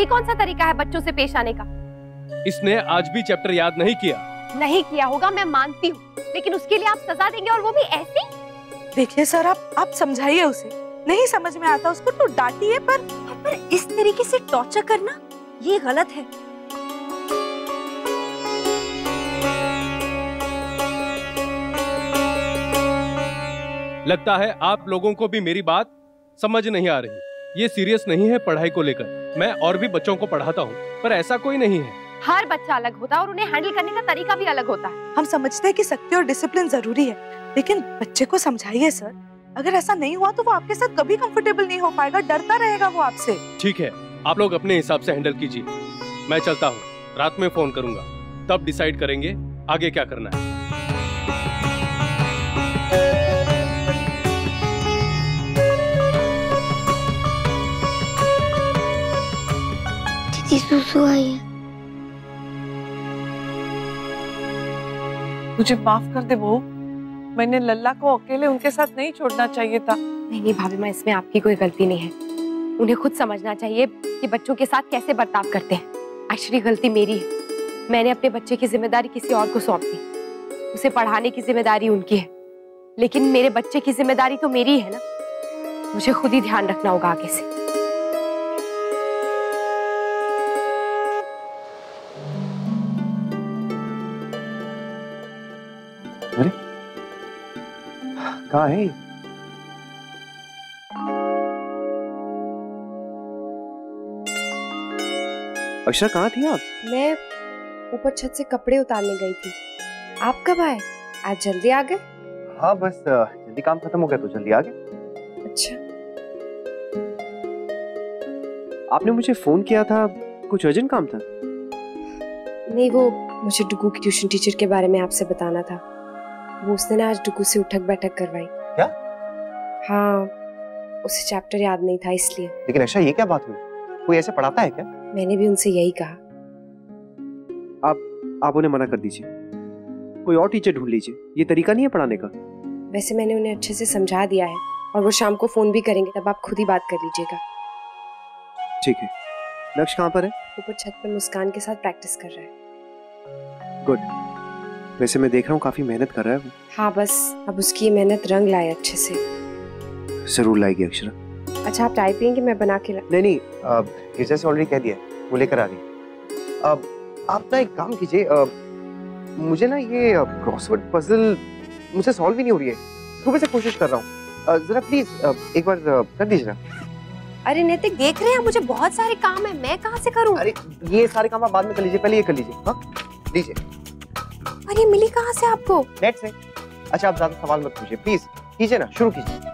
ये कौन सा तरीका है बच्चों से पेश आने का? इसने आज भी चैप्टर याद नहीं किया। नहीं किया होगा मैं मानती हूँ, लेकिन उसके लिए आप सजा देंगे और वो भी ऐसी? देखिए सर, आप समझाइए उसे, नहीं समझ में आता उसको तो डांटिए, पर इस तरीके से टॉर्चर करना ये गलत है। लगता है आप लोगों को भी मेरी बात समझ नहीं आ रही। ये सीरियस नहीं है पढ़ाई को लेकर। मैं और भी बच्चों को पढ़ाता हूँ, पर ऐसा कोई नहीं है। हर बच्चा अलग होता है और उन्हें हैंडल करने का तरीका भी अलग होता है। हम समझते हैं कि सख्ती और डिसिप्लिन जरूरी है, लेकिन बच्चे को समझाइए सर। अगर ऐसा नहीं हुआ तो वो आपके साथ कभी कंफर्टेबल नहीं हो पाएगा, डरता रहेगा वो आपसे। ठीक है, आप लोग अपने हिसाब से हैंडल कीजिए। मैं चलता हूँ, रात में फोन करूंगा, तब डिसाइड करेंगे आगे क्या करना है। सुसु आई है। मुझे माफ कर दे बहू, मैंने लल्ला को अकेले उनके साथ नहीं छोड़ना चाहिए था। नहीं भाभी माँ, इसमें आपकी कोई गलती नहीं है। उन्हें खुद समझना चाहिए कि बच्चों के साथ कैसे बर्ताव करते हैं। एक्चुअली गलती मेरी है, मैंने अपने बच्चे की जिम्मेदारी किसी और को सौंप दी। उसे पढ़ाने की जिम्मेदारी उनकी है, लेकिन मेरे बच्चे की जिम्मेदारी तो मेरी है ना। मुझे खुद ही ध्यान रखना होगा आगे से। अरे कहाँ है? अक्षरा कहाँ थी आप? मैं ऊपर छत से कपड़े उतारने गई थी। आप कब आए? आज जल्दी आ गए? हाँ बस जल्दी काम खत्म हो गया तो जल्दी आ गए। अच्छा, आपने मुझे फोन किया था, कुछ अर्जेंट काम था? नहीं, वो मुझे डुगू की ट्यूशन टीचर के बारे में आपसे बताना था। वो उसने ना आज डुगू से उठक बैठक करवाई। क्या? हाँ, उसे चैप्टर याद नहीं था इसलिए। लेकिन अक्षरा ये क्या बात हुई? कोई ऐसे पढ़ाता है क्या? मैंने भी उनसे यही कहा। आप उन्हें मना कर दीजिए, कोई और टीचर ढूंढ लीजिए। ये तरीका नहीं है पढ़ाने का। वैसे मैंने उन्हें अच्छे से समझा दिया है और वो शाम को फोन भी करेंगे, तब आप खुद ही बात कर लीजिएगा। ठीक है। लक्ष्य कहाँ पर है? ऊपर छत पर मुस्कान के साथ प्रैक्टिस कर रहा है। गुड। वैसे मैं देख रहा हूँ काफी मेहनत कर रहा है वो। हाँ, बस अब उसकी मेहनत रंग लाए अच्छे से। जरूर लाएगी अक्षरा। अच्छा, आप चाय पियेंगे? मैं बना के नहीं, टीचर से ऑलरेडी कह दिया, वो लेकर आ रही। आप ना एक काम कीजिए, मुझे ना ये क्रॉसवर्ड पजल मुझे सॉल्व ही नहीं हो रही है। सुबह से कोशिश कर रहा हूँ, जरा प्लीज एक बार कर दीजिए ना। अरे नैतिक, देख रहे हैं मुझे बहुत सारे काम है, मैं कहाँ से करूँ? अरे ये सारे काम आप बाद में कर लीजिए, पहले ये कर लीजिए। हाँ लीजिए। अरे मिली कहाँ से आपको? नेट से। अच्छा आप ज्यादा सवाल मत पूछिए प्लीज, कीजिए ना, शुरू कीजिए।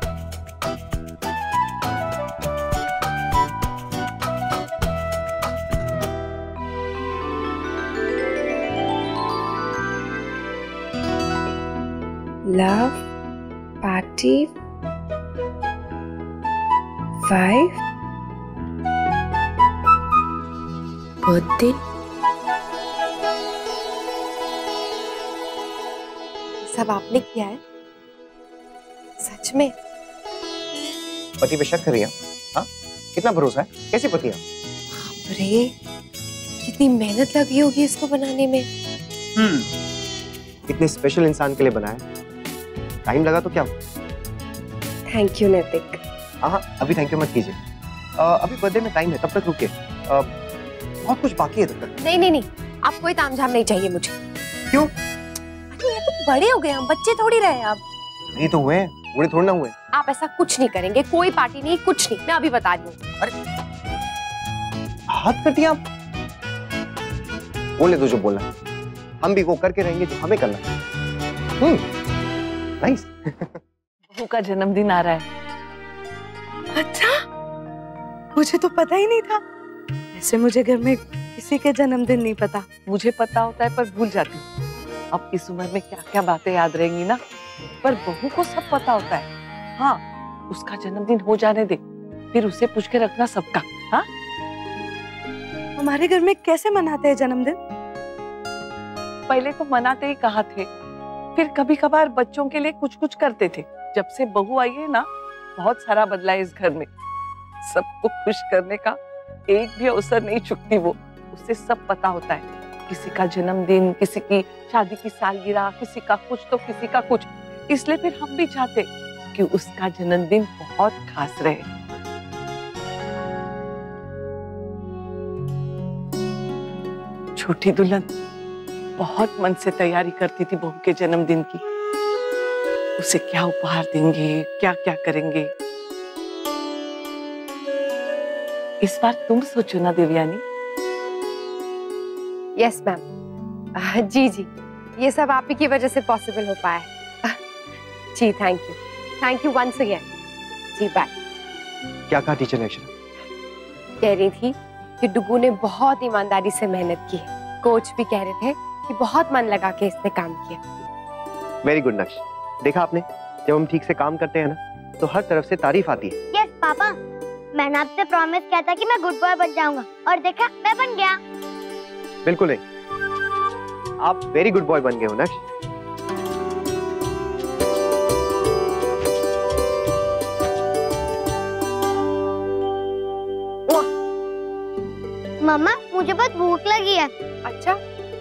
Love party 5 birthday. सब आपने किया है? सच में? पति पे शक कर रही हैं? हाँ, कितना भरोसा है? कैसे पति है? अरे कितनी मेहनत लगी होगी इसको बनाने में। इतने स्पेशल इंसान के लिए बनाया, टाइम लगा तो क्या हुआ? थैंक यू नैतिक। हाँ, अभी थैंक यू मत कीजिए, अभी बर्थडे में टाइम है, तब तक रुकिए। बहुत कुछ बाकी है तब तक। नहीं, आप कोई तामझाम नहीं चाहिए मुझे। क्यों? अरे ये तो बड़े हो गए, हम बच्चे थोड़ी रहे अब। ये तो हुए हैं, बूढ़े थोड़ी ना हुए। आप ऐसा कुछ नहीं करेंगे, कोई पार्टी नहीं, कुछ नहीं, मैं अभी बता रही हूँ। अरे हाथ कर दिया आप, बोले तो जो बोलना है, हम भी वो करके रहेंगे जो हमें करना है। नाइस। बहू का जन्मदिन आ रहा है। अच्छा, मुझे तो पता ही नहीं था। ऐसे मुझे घर में किसी के जन्मदिन नहीं पता। मुझे पता होता है पर भूल जाती हूँ। अब इस उम्र में क्या क्या बातें याद रहेंगी ना, पर बहू को सब पता होता है। हाँ, उसका जन्मदिन हो जाने दे, फिर उसे पूछ के रखना सबका। हाँ, हमारे घर में कैसे मनाते हैं जन्मदिन? पहले तो मनाते ही कहाँ थे, फिर कभी कभार बच्चों के लिए कुछ कुछ करते थे। जब से बहू आई है ना, बहुत सारा बदला है इस घर में। सबको खुश करने का एक भी अवसर नहीं चुकती वो। उसे सब पता होता है, किसी का जन्मदिन, किसी की शादी की सालगिरह, किसी का कुछ तो किसी का कुछ। इसलिए फिर हम भी चाहते कि उसका जन्मदिन बहुत खास रहे। छोटी दुल्हन बहुत मन से तैयारी करती थी बहू के जन्मदिन की। उसे क्या उपहार देंगे, क्या क्या करेंगे। इस बार तुम सोचो ना देवयानी। Yes ma'am. जी, ये सब आप ही की वजह से पॉसिबल हो पाया। जी थैंक यू वंस अगेन। जी बाय। क्या कहा टीचर ने अक्षरा? कह रही थी कि डुगू ने बहुत ईमानदारी से मेहनत की है। कोच भी कह रहे थे कि बहुत मन लगा के इसने काम किया। वेरी गुड नक्श। देखा आपने, जब हम ठीक से काम करते हैं ना तो हर तरफ से तारीफ आती है। यस पापा, मैंने आपसे प्रॉमिस किया था कि मैं गुड बॉय बन जाऊंगा और देखा मैं बन गया। बिल्कुल नहीं, आप वेरी गुड बॉय बन गए हो नक्श। मम्मा मुझे बहुत भूख लगी है। अच्छा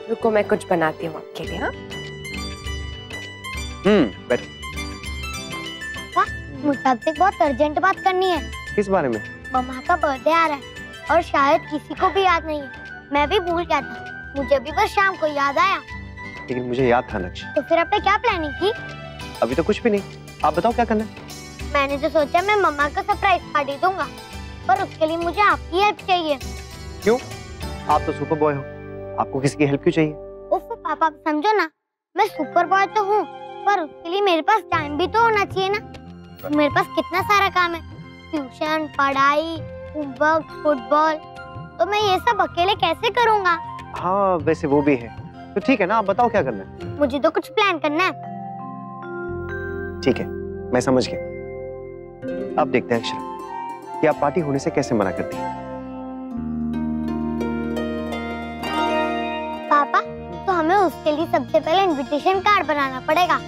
रुको, मैं कुछ बनाती हूँ आपके लिए। हाँ बैठ। मुझे आपसे बहुत अर्जेंट बात करनी है। किस बारे में? मम्मा का बर्थडे आ रहा है और शायद किसी को भी याद नहीं है। मैं भी भूल गया था, मुझे भी बस शाम को याद आया। लेकिन मुझे याद था नक्श। तो फिर आपने क्या प्लानिंग की? अभी तो कुछ भी नहीं, आप बताओ क्या करना है? मैंने तो सोचा मैं मम्मा को सरप्राइज पार्टी दूंगा, पर उसके लिए मुझे आपकी हेल्प चाहिए। क्यों? आप तो सुपर बॉय हो, आपको किसी की हेल्प क्यों चाहिए? उफ पापा समझो ना, मैं सुपर बॉय तो हूँ, पर उसके लिए मेरे पास टाइम भी तो होना चाहिए ना। मेरे पास कितना सारा काम है, ट्यूशन, पढ़ाई, होमवर्क, फुटबॉल, तो मैं ये सब अकेले कैसे करूँगा? हाँ वैसे वो भी है, तो ठीक है ना, आप बताओ क्या करना है? मुझे तो कुछ प्लान करना है। ठीक है, मैं समझ गया। अब देखते हैं अक्षरा कि आप पार्टी होने से कैसे मना करती हैं। पापा तो हमें उसके लिए सबसे पहले इनविटेशन कार्ड बनाना पड़ेगा।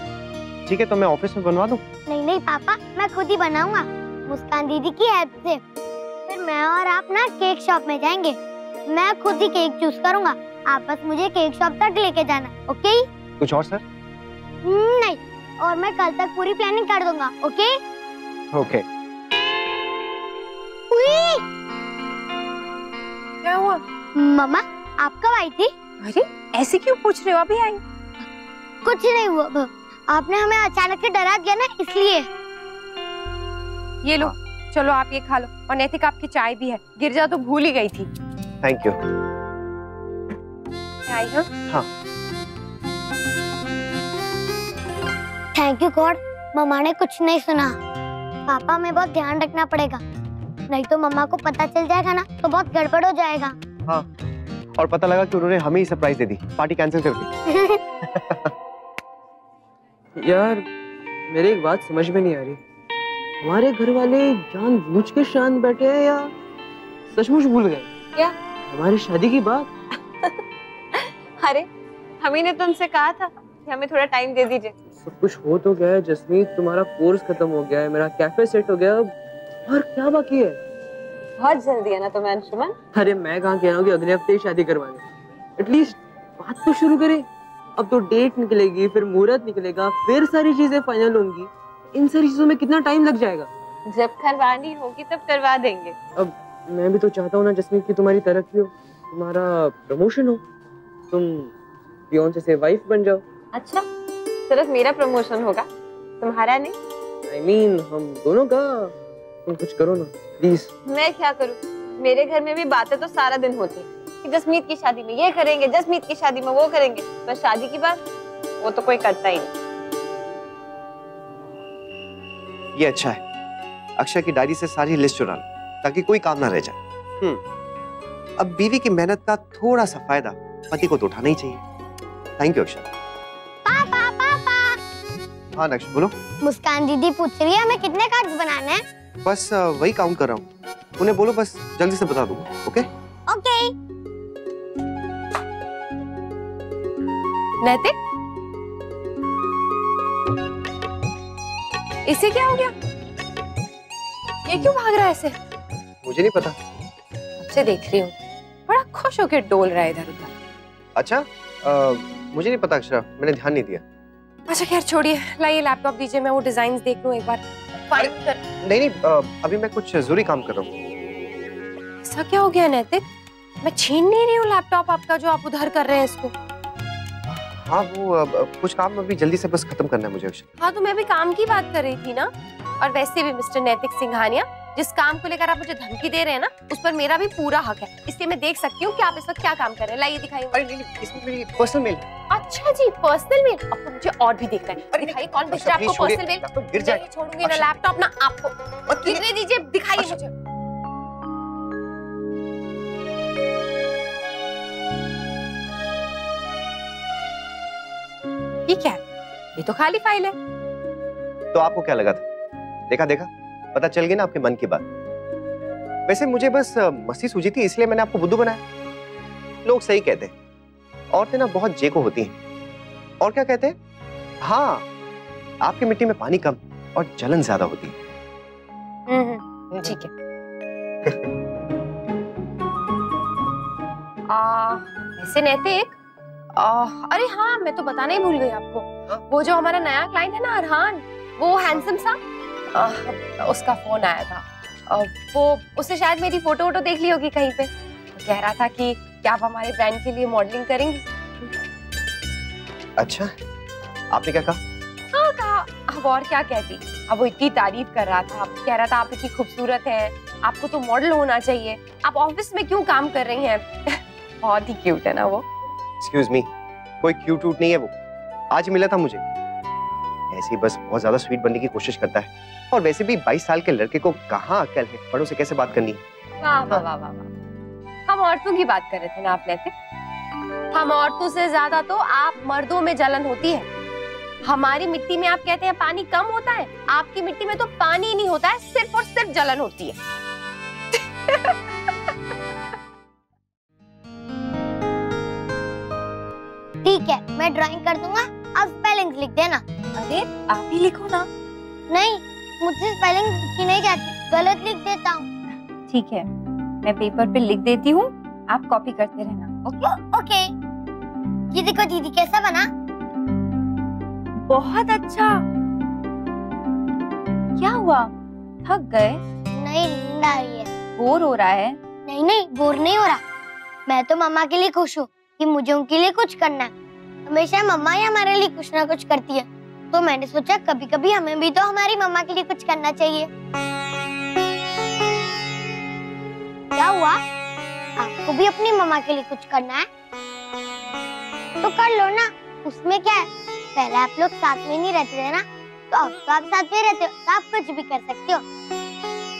ठीक है, तो मैं ऑफिस में बनवा दूं? नहीं पापा, मैं खुद ही बनाऊंगा मुस्कान दीदी की हेल्प से। फिर मैं और आप ना केक शॉप में जाएंगे, मैं खुद ही केक चूज करूंगा, आप बस मुझे केक शॉप तक लेके जाना। ओके? कुछ और सर? नहीं, और मैं कल तक पूरी प्लानिंग कर दूंगा। ओके? ओके। क्या हुआ? मम्मा आप कब आई थी? अरे ऐसे क्यों पूछ रहे हो? अभी आई। कुछ नहीं हुआ, आपने हमें अचानक से डरा दिया ना, इसलिए। ये लो, चलो आप ये खा लो, और नैतिक आपकी चाय भी है, गिरजा तो भूल ही गई थी। Thank you. आई हाँ? हाँ। थैंक यू गॉड, मम्मा ने कुछ नहीं सुना। पापा में बहुत ध्यान रखना पड़ेगा, नहीं तो मम्मा को पता चल जाएगा ना तो बहुत गड़बड़ हो जाएगा। हाँ, और पता लगा कि उन्होंने हमें ही सरप्राइज दे दी, पार्टी कैंसिल कर दी। यार मेरी एक बात समझ में नहीं आ रही, हमारे घर वाले जानबूझ के शांत बैठे हैं या सचमुच भूल गए? क्या? हमारी शादी की बात। अरे हमी ने तुमसे कहा था कि हमें थोड़ा टाइम दे दीजिए। सब कुछ हो तो गया है जसमीत, तुम्हारा कोर्स खत्म हो गया है, मेरा कैफे सेट हो गया, और क्या बाकी है? बहुत जल्दी है ना तुम्हें अंशुमन? अरे मैं कहाँ कह रहा हूँ कि अगले हफ्ते ही शादी करवाने, एटलीस्ट बात तो शुरू करें। अब तो डेट निकलेगी, फिर मुहूर्त निकलेगा, फिर सारी चीजें फाइनल होंगी, इन सारी चीजों में कितना टाइम लग जाएगा? जब करवानी होगी तब करवा देंगे। अब मैं भी तो चाहता हूँ ना जसमीत की तुम्हारी तरक्की हो, तुम्हारा प्रमोशन हो, तुम फियोंसे से वाइफ बन जाओ। अच्छा, सिर्फ मेरा प्रमोशन होगा, तुम्हारा नहीं? I mean, हम दोनों का। तुम कुछ करो ना प्लीज। मैं क्या करूँ, मेरे घर में भी बातें तो सारा दिन होती है कि जसमीत की शादी में ये करेंगे, जसमीत की शादी में वो करेंगे, पर शादी की बात वो तो कोई करता ही नहीं। ये अच्छा है, अक्षय की डायरी से सारी लिस्ट चुरा लो ताकि कोई काम ना रह जाए। अब बीवी की मेहनत का थोड़ा सा फायदा पति को तो उठाना ही चाहिए। Thank you Akshay. पापा पापा। हाँ नक्श बोलो। मुस्कान दीदी पूछ रही है हमें कितने कार्ड्स बनाने हैं? बस वही काउंट कर रहा हूँ, उन्हें बोलो बस जल्दी से बता दूंगा। ओके? ओके। नैतिक, इसे क्या हो गया? ये क्यों भाग रहा है ऐसे? मुझे नहीं पता, से देख रही हूँ, बड़ा खुश होकर डोल रहा है इधर उधर। अच्छा, मुझे नहीं पता अक्षरा, मैंने ध्यान नहीं दिया। अच्छा खैर छोड़िए, लाइए लैपटॉप दीजिए, मैं वो डिजाइन देख लूँ एक बार। नहीं, अभी मैं कुछ जरूरी काम कर रहा हूँ। ऐसा क्या हो गया नैतिक? मैं छीन नहीं रही हूँ लैपटॉप आपका जो आप उधार कर रहे हैं इसको। हाँ वो कुछ काम अभी जल्दी से बस खत्म करना है मुझे अक्षरा। हाँ तो मैं भी काम की बात कर रही थी ना। और वैसे भी मिस्टर नैतिक सिंघानिया, जिस काम को लेकर आप मुझे धमकी दे रहे हैं ना, उस पर मेरा भी पूरा हक है, इसलिए मैं देख सकती हूँ कि आप इस वक्त क्या काम कर रहे हैं। लाइए दिखाइए। अरे नहीं, इसमें मेरी पर्सनल मेल। अच्छा जी, पर्सनल मेल। अब तो मुझे और भी देखना है। दिखाइए कौन भेज रहा है आपको पर्सनल मेल। तो गिर जाए। छोड़ूंगी ना लैपटॉप ना आपको। गिरने दीजिए, दिखाइए मुझे। ये क्या है? ये तो खाली फाइल है। तो आपको क्या लगा था? देखा पता चल गई ना आपके मन की बात। वैसे मुझे बस मस्ती सूझी थी, इसलिए मैंने आपको बुद्धू बनाया। लोग सही कहते हैं, औरतें ना बहुत जेको होती हैं। और क्या कहते हैं? हाँ, आपकी मिट्टी में पानी कम और जलन ज्यादा होती है। ठीक है। वैसे नैतिक, अरे हाँ मैं तो बताना ही भूल गई आपको। वो जो हमारा नया क्लाइंट है ना अरहान, वो हैंडसम सा, उसका फोन आया था। वो उसने शायद मेरी फोटो देख ली होगी कहीं पे। कह रहा था कि क्या आप हमारे ब्रांड के लिए मॉडलिंग करेंगी। अच्छा, आपने क्या कहा? हाँ कहा, अब और क्या कहती। अब वो इतनी तारीफ कर रहा था, कह रहा था आप इतनी खूबसूरत हैं, आपको तो मॉडल होना चाहिए, आप ऑफिस में क्यों काम कर रही हैं। बहुत ही क्यूट है ना वो। एक्सक्यूज मी, कोई क्यूट वूट नहीं है वो। आज मिला था मुझे, ऐसे ही बस बहुत ज्यादा स्वीट बनने की कोशिश करता है। और वैसे भी 22 साल के लड़के को कहाँ अक्ल है बड़ों से कैसे बात करनी है। वाह वाह वाह वाह। हम औरतों की बात कर रहे थे ना आप नैतिक। हम औरतों से ज्यादा तो आप मर्दों में जलन होती है। हमारी मिट्टी में आप कहते हैं पानी कम होता है, आपकी मिट्टी में तो पानी ही नहीं होता है, सिर्फ और सिर्फ जलन होती है। ठीक है, मैं ड्राइंग कर दूंगा, अब स्पेलिंग लिख देना। अरे आप ही लिखो ना। नहीं, मुझसे स्पेलिंग लिखी नहीं जाती, गलत लिख देता हूँ। ठीक है, मैं पेपर पे लिख देती हूँ, आप कॉपी करते रहना। Okay okay. ये देखो दीदी कैसा बना। बहुत अच्छा। क्या हुआ, थक गए? नहीं, नींद आ रही है। बोर हो रहा है? नहीं, बोर नहीं हो रहा। मैं तो मम्मा के लिए खुश हूँ कि मुझे उनके लिए कुछ करना है। हमेशा मम्मा ही हमारे लिए कुछ ना कुछ करती है, तो मैंने सोचा कभी कभी हमें भी तो हमारी मम्मा के लिए कुछ करना चाहिए। क्या हुआ, आपको भी अपनी मम्मा के लिए कुछ करना है तो कर लो ना, उसमें क्या है। पहले आप लोग साथ में नहीं रहते थे ना, तो अब तो आप साथ में रहते हो, तो आप कुछ भी कर सकते हो।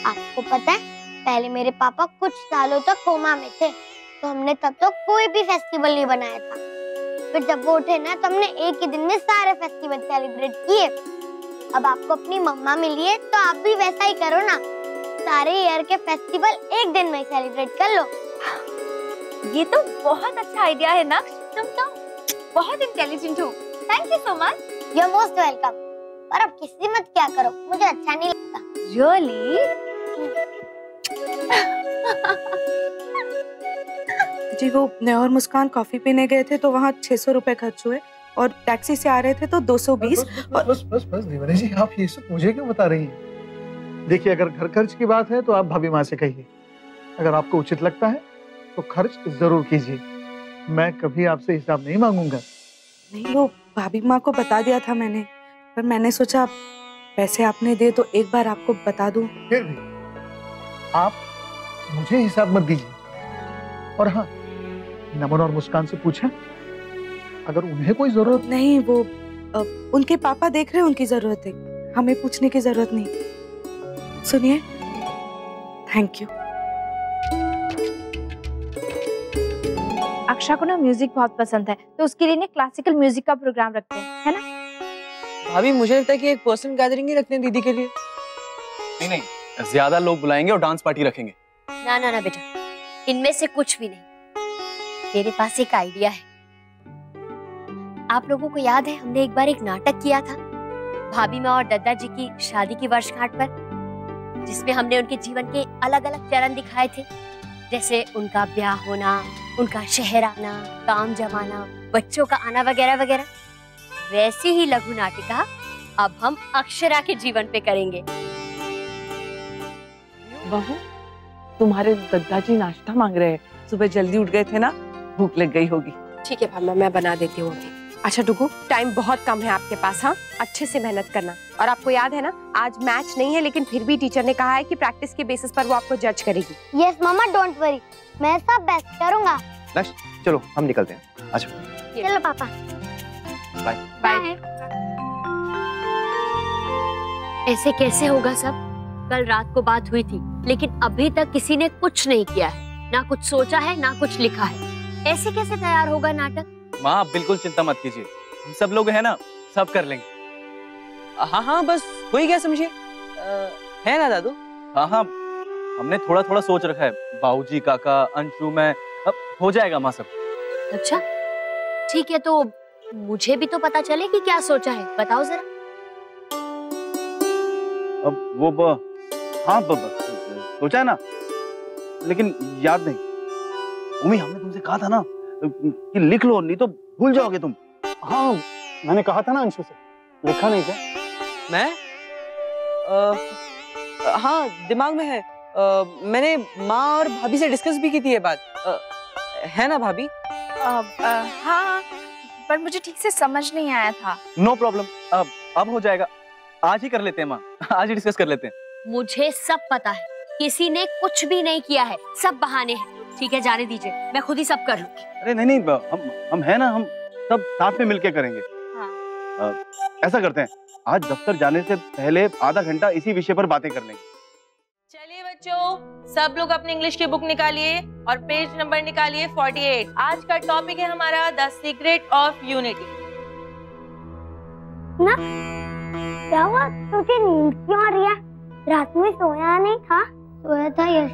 आपको पता है, पहले मेरे पापा कुछ सालों तक कोमा में थे, तो हमने तब तो कोई भी फेस्टिवल नहीं बनाया था। फिर जब वो उठे ना, तो हमने एक ही दिन में सारे फेस्टिवल सेलिब्रेट किए। अब आपको अपनी मम्मा मिली है, तो आप भी वैसा ही करो ना, सारे ईयर के फेस्टिवल एक दिन में सेलिब्रेट कर लो। ये तो बहुत अच्छा आइडिया है नक्श, तुम तो बहुत इंटेलिजेंट हो। Thank you so much. You are most welcome. पर अब किसी मत क्या करो, मुझे अच्छा नहीं लगता। रियली? जी वो मैं और मुस्कान कॉफी पीने गए थे, तो वहाँ 600 रुपए खर्च हुए, और टैक्सी से आ रहे थे तो 220। बस दीवानी जी, आप ये सब मुझे क्यों बता रही हैं? देखिए, अगर घर खर्च की बात है तो आप भाभी माँ से कहिए। अगर आपको उचित लगता है तो खर्च जरूर कीजिए, मैं कभी आपसे हिसाब नहीं मांगूंगा। नहीं, वो भाभी माँ को बता दिया था मैंने, पर मैंने सोचा पैसे आपने दिए तो एक बार आपको बता दूं। फिर भी आप मुझे हिसाब मत दीजिए। और हाँ, नमन और मुस्कान से पूछा, अगर उन्हें कोई जरूरत। नहीं, वो उनके पापा देख रहे हैं, उनकी जरूरत है, हमें पूछने की जरूरत नहीं। सुनिए, थैंक यू। अक्षा को ना म्यूजिक बहुत पसंद है, तो उसके लिए ना क्लासिकल म्यूजिक का प्रोग्राम रखते हैं, है ना? भाभी मुझे लगता है कि एक पर्सनल गैदरिंग ही रखते हैं दीदी के लिए। नहीं, ज्यादा लोग बुलाएंगे और डांस पार्टी रखेंगे। ना बेटा, इनमें से कुछ भी नहीं। मेरे पास एक आइडिया है। आप लोगों को याद है, हमने एक बार एक नाटक किया था भाभी माँ और दद्दा जी की शादी की वर्षगांठ पर, जिसमें हमने उनके जीवन के अलग अलग चरण दिखाए थे। जैसे उनका ब्याह होना, उनका शहर आना, काम जमाना, बच्चों का आना वगैरह वगैरह, वैसी ही लघु नाटिका अब हम अक्षरा के जीवन पे करेंगे। बहू, तुम्हारे दादाजी नाश्ता मांग रहे हैं। सुबह जल्दी उठ गए थे ना, भूख लग गई होगी। ठीक है भामा, मैं बना देती हूँ अभी। अच्छा डुगू, टाइम बहुत कम है आपके पास, हाँ? अच्छे से मेहनत करना। और आपको याद है ना, आज मैच नहीं है, लेकिन फिर भी टीचर ने कहा है कि प्रैक्टिस के बेसिस पर वो आपको जज करेगी। यस मम्मा, डोंट वरी, मैं सब बेस्ट करूंगा। चलो हम निकलते हैं। अच्छा चलो पापा, बाय बाय। ऐसे कैसे होगा सब? कल रात को बात हुई थी, लेकिन अभी तक किसी ने कुछ नहीं किया है, ना कुछ सोचा है, ना कुछ लिखा है। ऐसे कैसे तैयार होगा नाटक? माँ आप बिल्कुल चिंता मत कीजिए, हम सब लोग हैं ना, सब कर लेंगे। हाँ हाँ, बस हो ही गया समझिए, है ना दादू? हाँ हाँ, हमने थोड़ा थोड़ा सोच रखा है, बाबूजी, काका, अंशु, मैं, अब हो जाएगा माँ सब। अच्छा ठीक है, तो मुझे भी तो पता चले कि क्या सोचा है, बताओ जरा। अब वो हाँ सोचा है ना, लेकिन याद नहीं। उम्मी, हमने तुमसे कहा था ना कि लिख लो, नहीं तो भूल जाओगे तुम। हाँ, मैंने कहा था ना अंशु से, लिखा नहीं क्या? मैं हाँ, दिमाग में है। मैंने माँ और भाभी से डिस्कस भी की थी ये बात, है ना भाभी? हाँ, पर मुझे ठीक से समझ नहीं आया था। नो प्रॉब्लम, अब हो जाएगा, आज ही कर लेते हैं माँ, आज ही डिस्कस कर लेते हैं। मुझे सब पता है, किसी ने कुछ भी नहीं किया है, सब बहाने हैं। ठीक है, जाने दीजिए, मैं खुद ही सब कर लूंगी। अरे नहीं नहीं, हम है ना, हम सब साथ में मिलके करेंगे। हाँ। ऐसा करते हैं, आज दफ्तर जाने से पहले आधा घंटा इसी विषय पर बातें कर लेंगे। चलिए बच्चों, सब लोग अपनी इंग्लिश की बुक निकालिए और पेज नंबर निकालिए 48। आज का टॉपिक है हमारा द सीक्रेट ऑफ यूनिटी। ना क्या हुआ, तुझे नींद क्यों आ रही है? रात में सोया नहीं था? सोया था यश,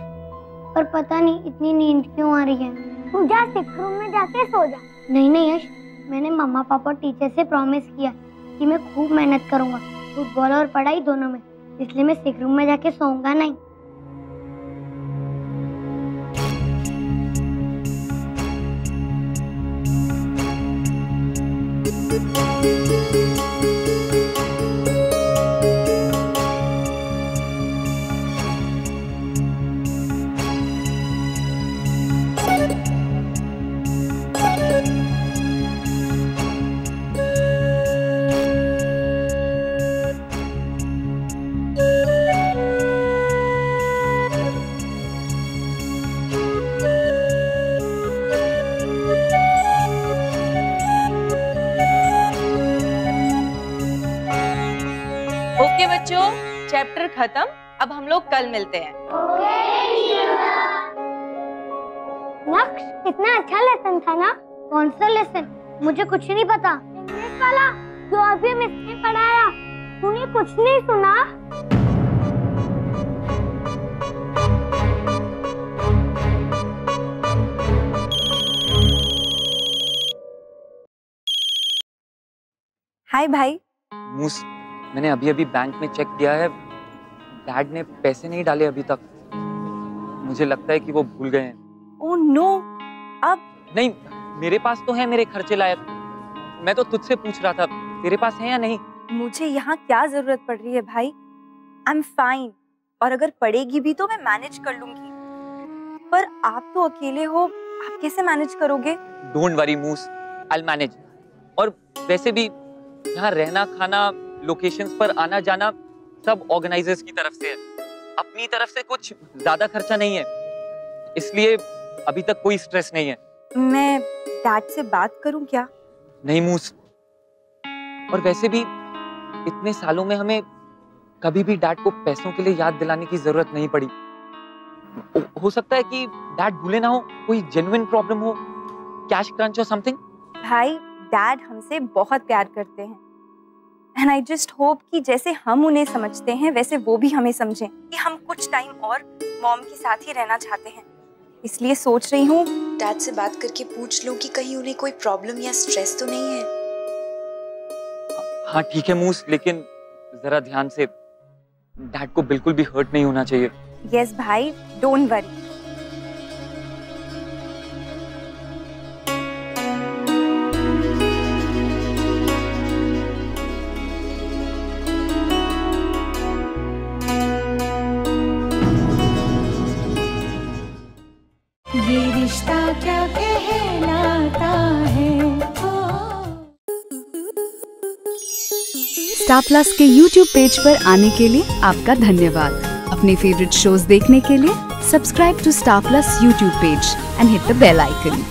पर पता नहीं इतनी नींद क्यों आ रही है। तू जा सिक रूम में जाके सो जा। नहीं नहीं यश, मैंने मम्मा पापा और टीचर से प्रॉमिस किया कि मैं खूब मेहनत करूंगा, फुटबॉल और पढ़ाई दोनों में, इसलिए मैं सिक रूम में जाके सोऊंगा नहीं। ओके बच्चों, चैप्टर खत्म। अब हम लोग कल मिलते हैं। नक्श, कितना अच्छा लेसन था ना? कौन सा लेसन? मुझे कुछ नहीं पता। इंग्लिश वाला जो अभी मिस ने पढ़ाया, तूने कुछ नहीं सुना? हाय भाई। मूस, मैंने अभी अभी बैंक में चेक किया है, डैड ने पैसे नहीं डाले अभी तक। मुझे लगता है कि वो भूल गए हैं। ओह नो, अब? नहीं, मेरे पास तो है मेरे खर्चे लायक। मैं तो तुझसे पूछ रहा था, तेरे पास है या नहीं? मुझे यहाँ क्या जरूरत पड़ रही है भाई? आई एम फाइन, और अगर पड़ेगी भी तो मैं मैनेज कर लूंगी। पर आप तो अकेले हो, आप कैसे मैनेज करोगे? डोंट वरी मूस, आई विल मैनेज। और वैसे भी यहाँ रहना, खाना, लोकेशंस पर आना जाना सब ऑर्गेनाइजर्स की तरफ से है, अपनी तरफ से कुछ ज्यादा खर्चा नहीं है, इसलिए अभी तक कोई स्ट्रेस नहीं है। मैं डैड से बात करूं क्या? नहीं मूस, और वैसे भी इतने सालों में हमें कभी भी डैड को पैसों के लिए याद दिलाने की जरूरत नहीं पड़ी। हो सकता है कि डैड भूले ना हो, कोई जेन्युइन प्रॉब्लम हो, कैश क्रंच और समथिंग। भाई, डैड हमसे बहुत प्यार करते हैं, एंड आई जस्ट होप कि जैसे हम उन्हें समझते हैं वैसे वो भी हमें समझें कि हम कुछ टाइम और मॉम के साथ ही रहना चाहते हैं। इसलिए सोच रही हूँ डैड से बात करके पूछ लो कि कहीं उन्हें कोई प्रॉब्लम या स्ट्रेस तो नहीं है। हाँ ठीक है मूस, लेकिन जरा ध्यान से, डैड को बिल्कुल भी हर्ट नहीं होना चाहिए। यस भाई, डोंट वरी। क्या कहलाता है। स्टार प्लस के YouTube पेज पर आने के लिए आपका धन्यवाद। अपने फेवरेट शोज देखने के लिए subscribe to Star Plus YouTube page and hit the bell icon.